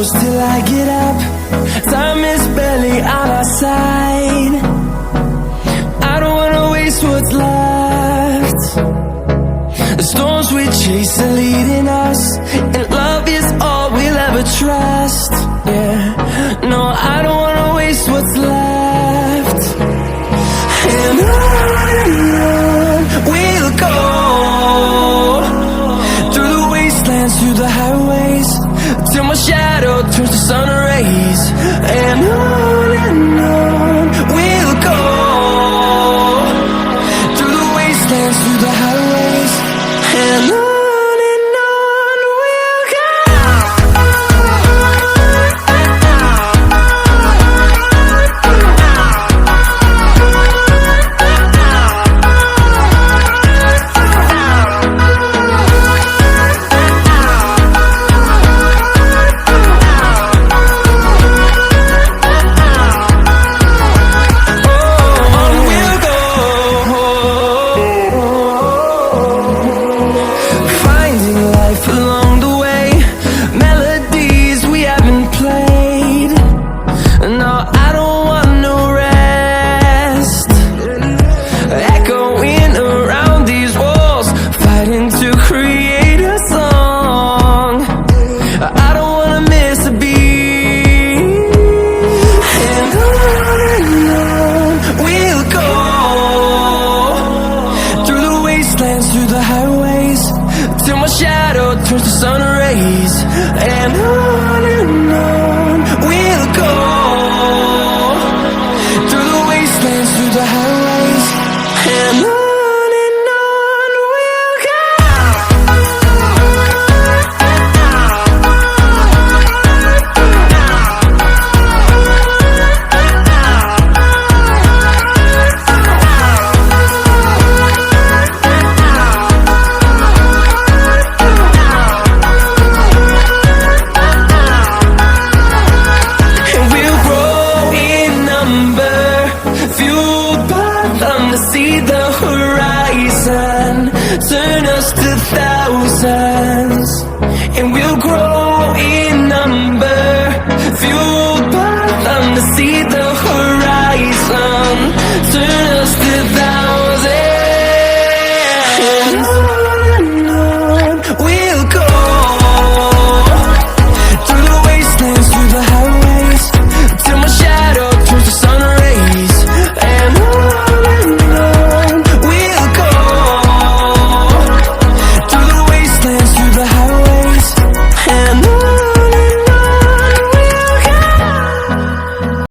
close till I get up. Time is barely on our side. I don't wanna waste what's left. The storms we chase are leading us, and love is all we'll ever trust. Yeah, no, I don't wanna waste what's left. And on we'll go, through the wastelands, through the highways, till my shadow turns to sun rays. And on we'll go, through the wastelands, through the highways, and on we'll go. Through the highways, till my shadow turns to sun rays. And on we'll go, through the wastelands, through the highways, and on we'll go. See the horizon, turn us to thousands, and we'll grow in